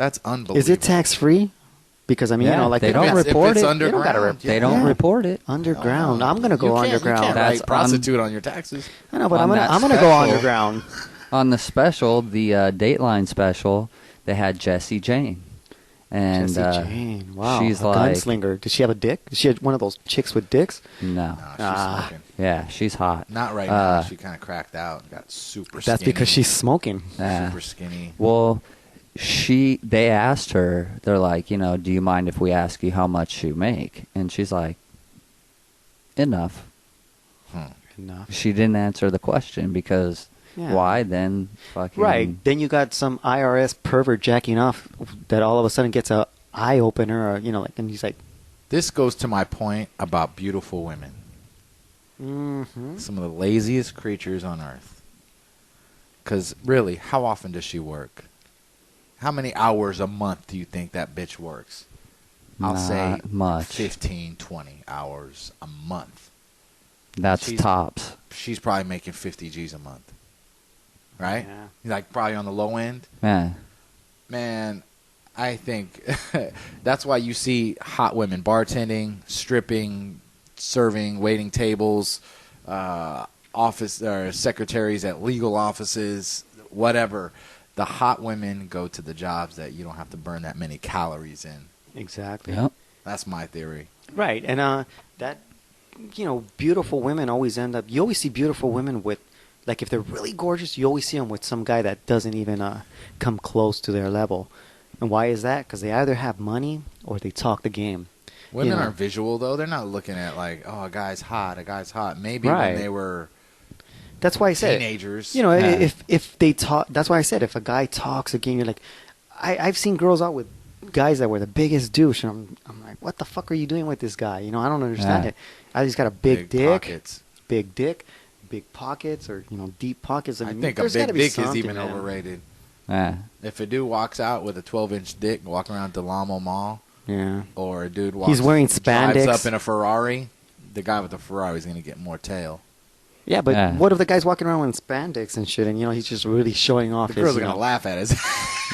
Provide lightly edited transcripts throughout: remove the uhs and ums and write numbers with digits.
That's unbelievable. Is it tax-free? Because, I mean, Yeah, you know, like they don't report it. They don't gotta They don't report it. Underground. I'm going to go underground. You can't write prostitute on your taxes. I know, but I'm that going to go underground. On the special, the Dateline special, they had Jessie Jane. And Jessie Jane. Wow. She's a like gunslinger. Did she have a dick? Did she have one of those chicks with dicks? No. She's smoking. Yeah, she's hot. Not right now. She kind of cracked out. Got super skinny. That's because she's smoking. Super skinny. Well, they asked her, they're like, you know, do you mind if we ask you how much you make? And she's like, enough. Enough. She didn't answer the question because why then fucking... Right. Then you got some IRS pervert jacking off that all of a sudden gets a eye opener, or, you know, like, and he's like... This goes to my point about beautiful women. Mm-hmm. Some of the laziest creatures on earth. Because really, how often does she work? How many hours a month do you think that bitch works? I'll say much. 15, 20 hours a month. That's tops. She's probably making 50 G's a month. Right? Yeah. Like probably on the low end. Yeah. Man, I think that's why you see hot women bartending, stripping, serving, waiting tables, office or secretaries at legal offices, whatever. The hot women go to the jobs that you don't have to burn that many calories in. Exactly. Yep. That's my theory. Right. And that, you know, beautiful women always end up... You always see beautiful women with... Like, if they're really gorgeous, you always see them with some guy that doesn't even come close to their level. And why is that? Because they either have money or they talk the game. Women are visual, though. They're not looking at, like, oh, a guy's hot. Maybe right. when they were... That's why I said teenagers. You know, if they talk, that's why I said if a guy talks again, you're like, I've seen girls out with guys that were the biggest douche, and I'm like, what the fuck are you doing with this guy? You know, I don't understand it. He's got a big dick, pockets. big dick, big pockets, or you know, deep pockets. I think a big dick is even overrated. Yeah. If a dude walks out with a 12-inch dick walking around Del Amo Mall, or a dude he's wearing spandex, drives up in a Ferrari, the guy with the Ferrari is going to get more tail. Yeah, but what if the guy's walking around with spandex and shit, and you know he's just really showing off? The girls are gonna laugh at us.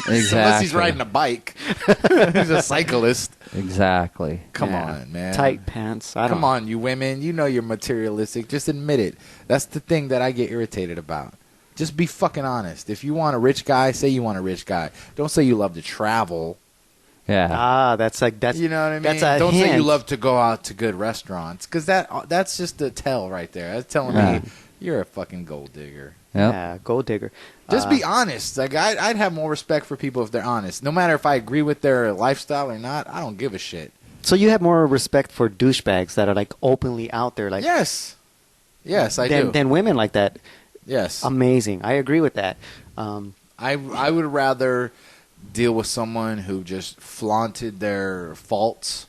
Exactly. Unless he's riding a bike. He's a cyclist. Exactly. Come on, man. Tight pants. Come on, you women. You know you're materialistic. Just admit it. That's the thing that I get irritated about. Just be fucking honest. If you want a rich guy, say you want a rich guy. Don't say you love to travel. Yeah. That's you know what I mean. That's a Don't hint. say you love to go out to good restaurants, because that's just a tell right there. That's telling me you're a fucking gold digger. Yep. Yeah, gold digger. Just be honest. Like I'd have more respect for people if they're honest. No matter if I agree with their lifestyle or not, I don't give a shit. So you have more respect for douchebags that are like openly out there, like yes, I do. Than women like that. Yes, amazing. I agree with that. I would rather deal with someone who just flaunted their faults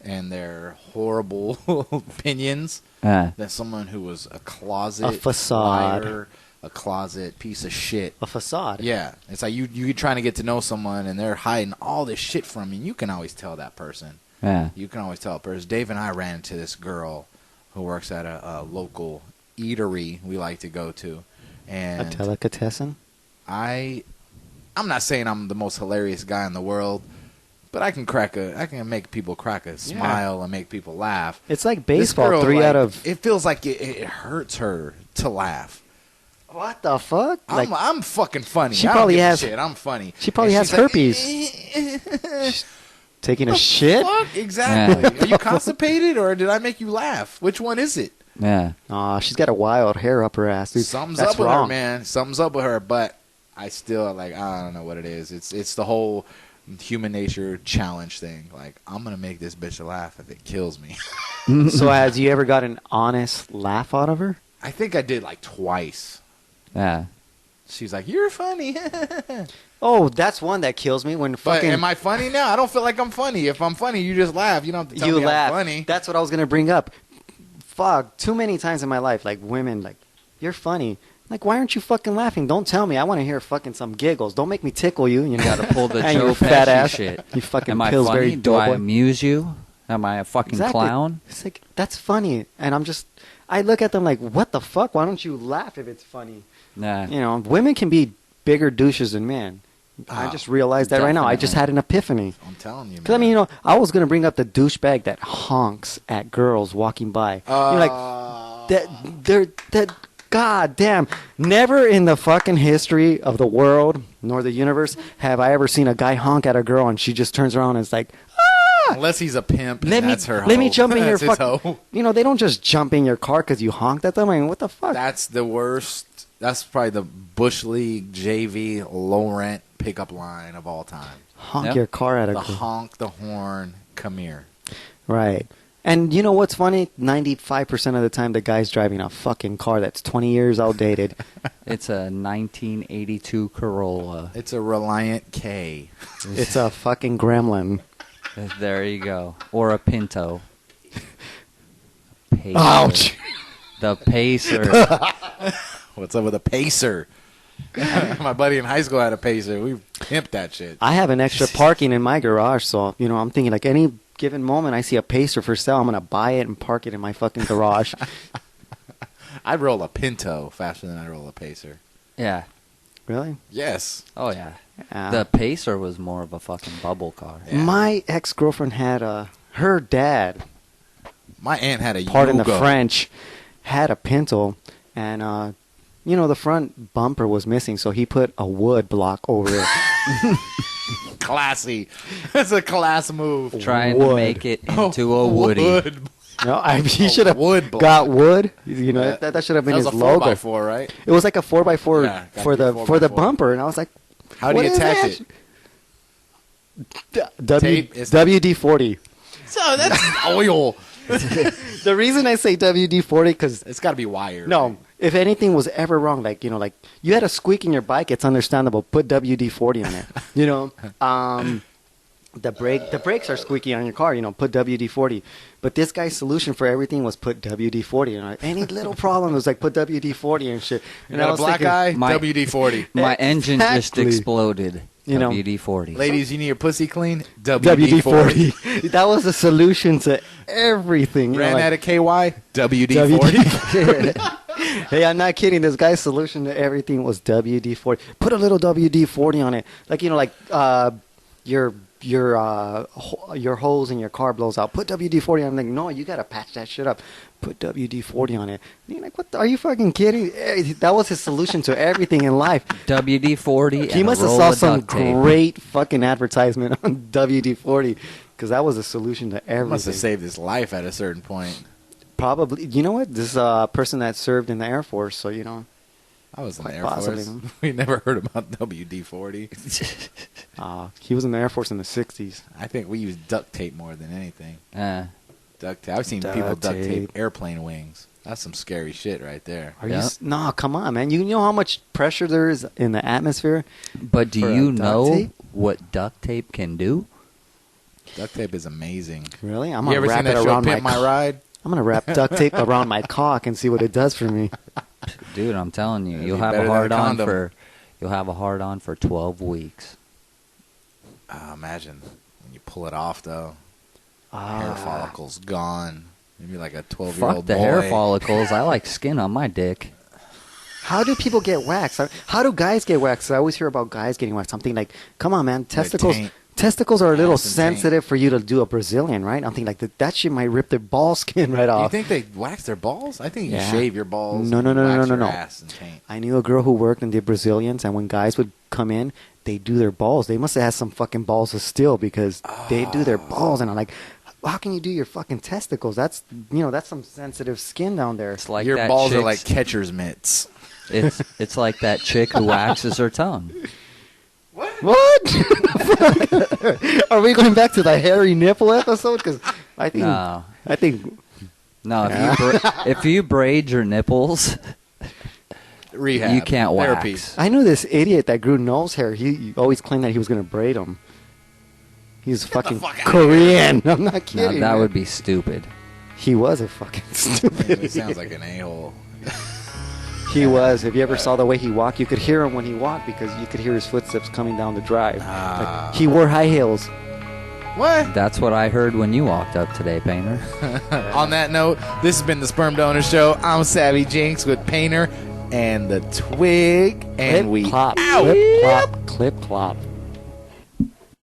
and their horrible opinions than someone who was a closet facade, liar, a closet piece of shit. A facade. Yeah, it's like you trying to get to know someone and they're hiding all this shit from you. You can always tell that person. Yeah, you can always tell a person. Dave and I ran into this girl who works at a local eatery we like to go to, and a delicatessen. I'm not saying I'm the most hilarious guy in the world, but I can make people crack a smile and make people laugh. It's like baseball. Girl, it feels like it hurts her to laugh. What the fuck? I'm fucking funny. She probably has shit. I'm funny. She probably has herpes. Taking a shit? Fuck? Exactly. Are you constipated or did I make you laugh? Which one is it? Yeah. Aw, she's got a wild hair up her ass, dude. Something's up with her, man. Something's up with her, but I still I don't know what it is. It's the whole human nature challenge thing. Like, I'm gonna make this bitch laugh if it kills me. So has you ever got an honest laugh out of her? I think I did like twice. Yeah. She's like, "You're funny." Oh, that's one that kills me when fucking. But am I funny now? I don't feel like I'm funny. If I'm funny, you just laugh. You don't have to tell me I'm funny. That's what I was gonna bring up. Fuck, too many times in my life, like women, like, "You're funny." Like, why aren't you fucking laughing? Don't tell me. I want to hear fucking some giggles. Don't make me tickle you. You know, gotta pull the and Joe your fat Pesci ass. shit. You fucking Am I Pillsbury funny? Do I Doughboy. amuse you? Am I a fucking clown? It's like, that's funny. And I look at them like, what the fuck? Why don't you laugh if it's funny? Nah. You know, women can be bigger douches than men. I just realized that right now. I just had an epiphany. I'm telling you, man. Because, I mean, you know, I was going to bring up the douchebag that honks at girls walking by. You're like, that, God damn. Never in the fucking history of the world, nor the universe, have I ever seen a guy honk at a girl and she just turns around and is like, ah! Unless he's a pimp, that's her hoe. Let me jump in your That's his fucking... hoe. You know, they don't just jump in your car because you honked at them. I mean, what the fuck? That's the worst. That's probably the Bush League JV low rent pickup line of all time. Honk your car at a The girl. honk, the horn, come here. Right. And you know what's funny? 95% of the time, the guy's driving a fucking car that's 20 years outdated. It's a 1982 Corolla. It's a Reliant K. It's a fucking gremlin. There you go. Or a Pinto. Pacer. Ouch! The Pacer. What's up with a Pacer? My buddy in high school had a Pacer. We pimped that shit. I have an extra parking in my garage, so, you know, I'm thinking like any given moment I see a Pacer for sale, I'm going to buy it and park it in my fucking garage. I'd roll a Pinto faster than I roll a Pacer. Yeah. Really? Yes. Oh, yeah. Yeah. The Pacer was more of a fucking bubble car. Yeah. My ex-girlfriend had her dad, My aunt had a pardon the Yugo. French, had a Pinto, and, you know, the front bumper was missing, so he put a wood block over it. Classy. That's a class move. Trying to make it into a Woody. Wood. No, he should have wood block. got wood. You know, that should have been That was his a logo. 4x4, right? It was like a 4x4 Yeah, gotta for be the 4x4. for the bumper, and I was like, How do what you is attach that? it? Tape is- WD-40. So that's oil. The reason I say WD-40 because It's got to be wired. no, if anything was ever wrong, like you know, like you had a squeak in your bike, it's understandable. Put WD-40 on it. You know, the brakes are squeaky on your car. You know, put WD-40. But this guy's solution for everything was put WD-40. You know, any little problem was like put WD-40 and shit. You And I got a was black thinking, eye? My- WD-40. My engine just Exactly. exploded. You know. WD-40. Ladies, you need your pussy clean? WD-40. That was the solution to everything. You know, Ran like, out of KY? WD-40. Hey, I'm not kidding. This guy's solution to everything was WD-40. Put a little WD-40 on it. Like, you know, like your hose in your car blows out. Put WD-40 on it. I'm like, no, you got to patch that shit up. Put WD-40 on it. And you're like, what? Are you fucking kidding? That was his solution to everything in life. WD-40 He and must a have roll saw of some duct tape. great fucking advertisement on WD-40 because that was a solution to everything. Must have saved his life at a certain point. Probably. You know what? This is a person that served in the Air Force, so, you know. I was in the Quite Air possibly. Force. We never heard about WD-40. He was in the Air Force in the 60s. I think we use duct tape more than anything. Duct tape. I've seen Duct people duct tape tape. airplane wings. That's some scary shit right there. Are Yeah. you? No, come on, man. You know how much pressure there is in the atmosphere? But do For a you duct know tape? what duct tape can do? Duct tape is amazing. Really? I'm You gonna ever wrap seen it that show around Pimp My co- Ride? I'm gonna wrap duct tape around my cock and see what it does for me. Dude, I'm telling you, It'd you'll be have better a than a hard on condom. for for 12 weeks. Imagine when you pull it off, though. Ah. Hair follicles gone. Maybe like a 12-year-old Fuck the boy. hair follicles. I like skin on my dick. How do people get waxed? How do guys get waxed? I always hear about guys getting waxed. I'm thinking like, come on, man, testicles. taint. Testicles are a little Ass and taint. sensitive for you to do a Brazilian, right? I'm thinking like that shit might rip their ball skin right Do you off. think they wax their balls? I think you Yeah. shave your balls. No, and no, no, wax no, no, your no. ass and taint. I knew a girl who worked in the Brazilians, and when guys would come in, they do their balls. They must have had some fucking balls of steel because they do their balls, and I'm like, how can you do your fucking testicles? That's that's some sensitive skin down there. It's like Your that balls are chick's- like catcher's mitts. It's like that chick who waxes her tongue. What? Are we going back to the hairy nipple episode? Because I think No, no. Yeah. If you braid your nipples, Rehab. you can't Therapy. wax. I knew this idiot that grew nose hair. He always claimed that he was going to braid them. He's fucking fuck outta Korean. I'm not No, kidding. that man. would be stupid. He was a fucking stupid. It sounds like an a-hole. He was. If you ever saw the way he walked, you could hear him when he walked because you could hear his footsteps coming down the drive. Like, he wore high heels. What? That's what I heard when you walked up today, Painter. On that note, this has been the Sperm Donor Show. I'm SavvyJinx with Painter and the Twig, and Clip, we clop, out. clip, clop, clip, clop.